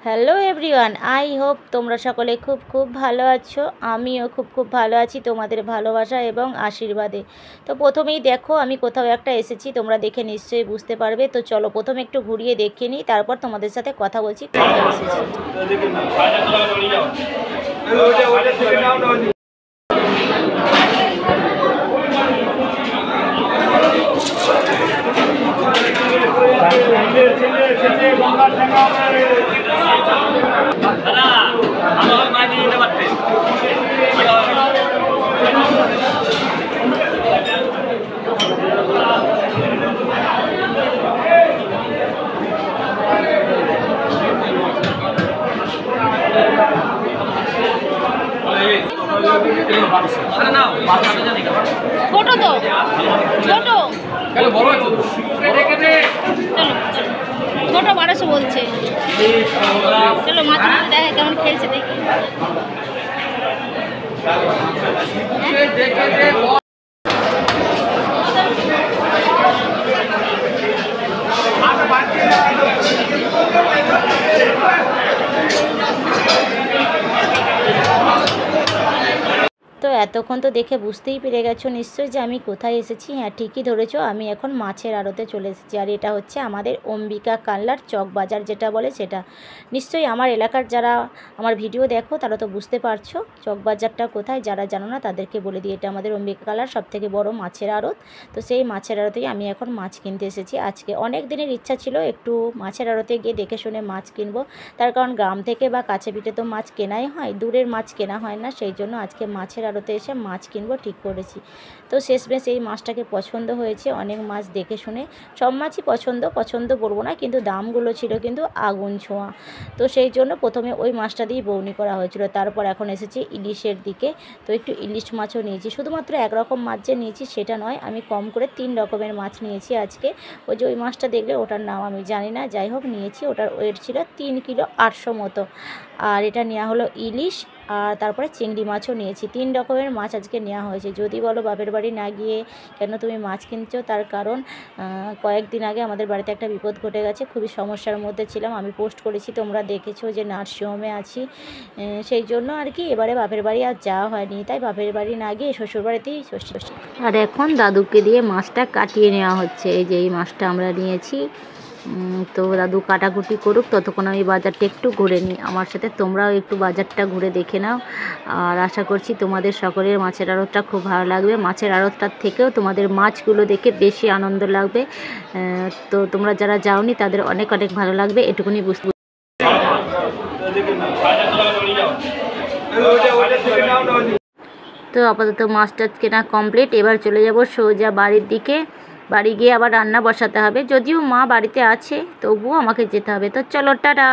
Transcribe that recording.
Hello everyone, I hope তোমরা সকলে খুব খুব ভালো আছো। আমিও খুব খুব ভালো আছি তোমাদের ভালোবাসা এবং আশীর্বাদে। তো প্রথমেই দেখো আমি কোথাও একটা এসেছি, তোমরা দেখে নিশ্চয়ই বুঝতে পারবে। তো চলো প্রথমে একটু ঘুরিয়ে দেখে নিই, তারপর তোমাদের সাথে কথা বলছি কোথায় এসেছি। ছোট তো ছোট ছোট 1200 বলছে। চলো মাছ দেখে কেমন খেলছে দেখি। তো এতক্ষণ তো দেখে বুঝতেই পেরে গেছো নিশ্চয়ই যে আমি কোথায় এসেছি। হ্যাঁ, ঠিকই ধরেছো, আমি এখন মাছের আড়তে চলে এসেছি। আর এটা হচ্ছে আমাদের অম্বিকা কালনার চক বাজার যেটা বলে সেটা। নিশ্চয়ই আমার এলাকার যারা আমার ভিডিও দেখো তারা তো বুঝতে পারছো চক বাজারটা কোথায়। যারা জানো না তাদেরকে বলে দিই, এটা আমাদের অম্বিকা কালনার সবথেকে বড় মাছের আড়ত। তো সেই মাছের আড়তেই আমি এখন মাছ কিনতে এসেছি। আজকে অনেক দিনের ইচ্ছা ছিল একটু মাছের আড়তে গিয়ে দেখে শুনে মাছ কিনবো, তার কারণ গ্রাম থেকে বা কাছে পিঠে তো মাছ কেনাই হয়, দূরের মাছ কেনা হয় না। সেই জন্য আজকে মাছের আড়তে এসে মাছ কিনবো ঠিক করেছি। তো শেষমেশ এই মাছটাকে পছন্দ হয়েছে। অনেক মাছ দেখে শুনে সব মাছই পছন্দ করবো না, কিন্তু দামগুলো ছিল কিন্তু আগুন ছোঁয়া। তো সেই জন্য প্রথমে ওই মাছটা দিয়েই বউনি করা হয়েছিল। তারপর এখন এসেছি ইলিশের দিকে। তো একটু ইলিশ মাছও নিয়েছি, শুধুমাত্র একরকম মাছ যে নিয়েছি সেটা নয়, আমি কম করে 3 রকমের মাছ নিয়েছি আজকে। ওই যে ওই মাছটা দেখলে ওটার নাম আমি জানি না, যাই হোক নিয়েছি। ওটার ওয়েট ছিল 3 কিলো 800 মতো। আর এটা নেওয়া হলো ইলিশ, আর তারপরে চিংড়ি মাছও নিয়েছি। 3 রকমের মাছ আজকে নেওয়া হয়েছে। যদি বলো বাপের বাড়ি না গিয়ে কেন তুমি মাছ কিনছো, তার কারণ কয়েকদিন আগে আমাদের বাড়িতে একটা বিপদ ঘটে গেছে, খুবই সমস্যার মধ্যে ছিলাম। আমি পোস্ট করেছি, তোমরা দেখেছো যে নার্সিংহোমে আছি। সেই জন্য আর কি এবারে বাপের বাড়ি আর যাওয়া হয়নি, তাই বাপের বাড়ি না গিয়ে শ্বশুরবাড়িতেই ষষ্ঠী। আর এখন দাদুকে দিয়ে মাছটা কাটিয়ে নেওয়া হচ্ছে। এই যে এই মাছটা আমরা নিয়েছি। তো দাদু কাটাকুটি করুক, ততক্ষণ আমি বাজারটা একটু ঘুরে নিই। আমার সাথে তোমরাও একটু বাজারটা ঘুরে দেখে নাও। আর আশা করছি তোমাদের সকলের মাছের আড়তটা খুব ভালো লাগবে। মাছের আড়তটার থেকেও তোমাদের মাছগুলো দেখে বেশি আনন্দ লাগবে। তো তোমরা যারা যাওনি তাদের অনেক অনেক ভালো লাগবে, এটুকুনি বুঝতে। তো আপাতত মাছটা কেনা কমপ্লিট। এবার চলে যাব সোজা বাড়ির দিকে। বাড়ি গিয়ে আবার রান্না বসাতে হবে, যদিও মা বাড়িতে আছে তবুও আমাকে যেতে হবে। তো চলো টাটা।